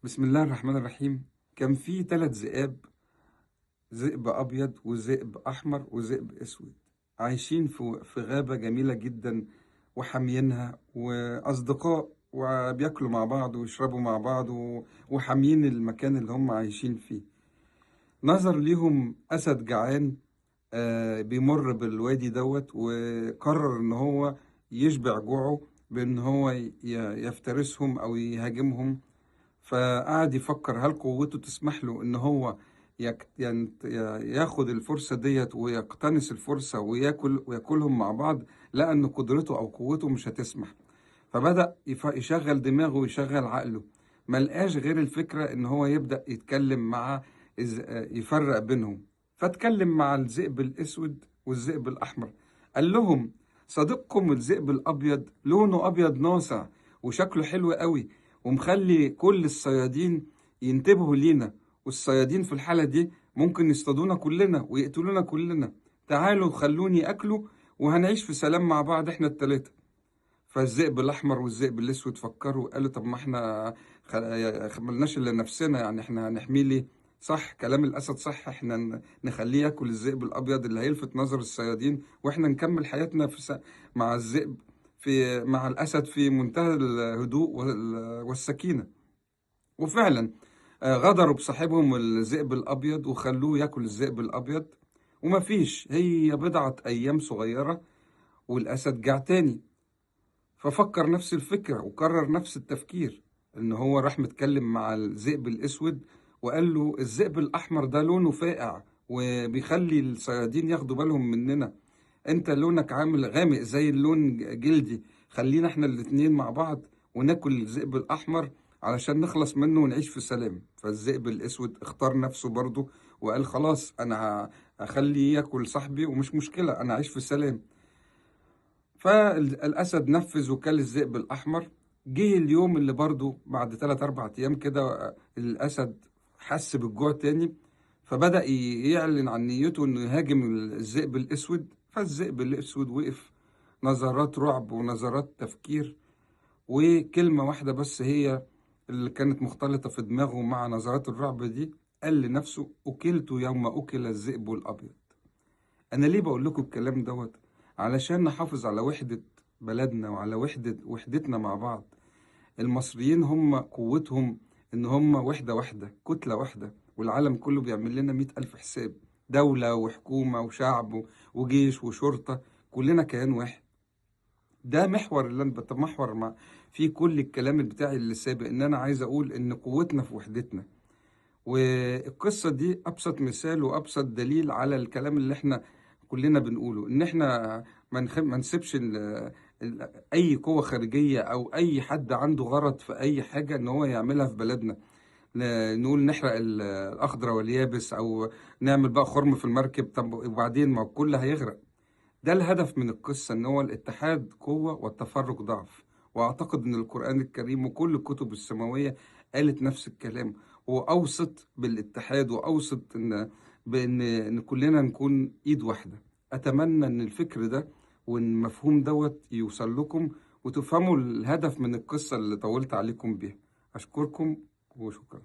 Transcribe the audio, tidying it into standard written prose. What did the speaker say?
بسم الله الرحمن الرحيم. كان في 3 ذئاب، ذئب أبيض وذئب أحمر وذئب أسود، عايشين في غابة جميلة جدا وحامينها وأصدقاء، وبياكلوا مع بعض ويشربوا مع بعض وحاميين المكان اللي هم عايشين فيه. نظر ليهم أسد جعان بيمر بالوادي دوت، وقرر إن هو يشبع جوعه بإن هو يفترسهم أو يهاجمهم. فقعد يفكر هل قوته تسمح له ان هو ياخد الفرصة ديت ويقتنص الفرصة وياكلهم مع بعض. لقى ان قدرته او قوته مش هتسمح، فبدأ يشغل دماغه ويشغل عقله. ملقاش غير الفكرة ان هو يبدأ يتكلم مع يفرق بينهم. فاتكلم مع الذئب الاسود والذئب الاحمر، قال لهم: صديقكم الذئب الابيض لونه ابيض ناصع وشكله حلو قوي، ومخلي كل الصيادين ينتبهوا لينا، والصيادين في الحالة دي ممكن يصطادونا كلنا ويقتلونا كلنا. تعالوا خلوني أكله وهنعيش في سلام مع بعض احنا التلاتة. فالذئب الأحمر والذئب الأسود فكروا، قالوا: طب ما احنا ملناش إلا نفسنا، يعني احنا هنحميه ليه؟ صح كلام الأسد، صح، احنا نخليه ياكل الذئب الأبيض اللي هيلفت نظر الصيادين، واحنا نكمل حياتنا مع الذئب، مع الأسد في منتهى الهدوء والسكينة. وفعلا غدروا بصاحبهم الذئب الأبيض وخلوه ياكل الذئب الأبيض. ومفيش هي بضعة أيام صغيرة والأسد جاع تاني، ففكر نفس الفكرة وكرر نفس التفكير، إن هو راح متكلم مع الذئب الأسود وقال له: الذئب الأحمر ده لونه فاقع وبيخلي الصيادين ياخدوا بالهم مننا، انت لونك عامل غامق زي اللون جلدي، خلينا احنا الاتنين مع بعض وناكل الذئب الاحمر علشان نخلص منه ونعيش في سلام. فالذئب الاسود اختار نفسه برضه وقال: خلاص انا هخليه ياكل صاحبي ومش مشكلة، انا اعيش في سلام. فالاسد نفذ وكل الذئب الاحمر. جه اليوم اللي برضه بعد 3 4 ايام كده الاسد حس بالجوع تاني، فبدأ يعلن عن نيته انه يهاجم الذئب الاسود. فالذئب الاسود وقف، نظرات رعب ونظرات تفكير، وكلمة واحدة بس هي اللي كانت مختلطة في دماغه مع نظرات الرعب دي. قال لنفسه: أكلت يوم أكل الذئب الأبيض. أنا ليه بقول لكم الكلام دوت؟ علشان نحافظ على وحدة بلدنا وعلى وحدتنا مع بعض. المصريين هم قوتهم إن هم وحدة واحدة، كتلة واحدة، والعالم كله بيعمل لنا 100,000 حساب. دولة وحكومة وشعب وجيش وشرطة، كلنا كيان واحد. ده محور اللي انا بتمحور مع في كل الكلام بتاعي اللي سابق، ان انا عايز اقول ان قوتنا في وحدتنا. والقصة دي ابسط مثال وابسط دليل على الكلام اللي احنا كلنا بنقوله، ان احنا ما نسيبش اي قوة خارجية او اي حد عنده غرض في اي حاجة ان هو يعملها في بلدنا. نقول نحرق الاخضر واليابس، او نعمل بقى خرم في المركب، طب وبعدين ما الكل هيغرق. ده الهدف من القصة، إن هو الاتحاد قوة والتفرق ضعف. وأعتقد إن القرآن الكريم وكل الكتب السماوية قالت نفس الكلام، وأوصت بالاتحاد، وأوصت بإن كلنا نكون إيد واحدة. أتمنى إن الفكر ده والمفهوم دوت يوصل لكم، وتفهموا الهدف من القصة اللي طولت عليكم بيها. أشكركم وشكرا.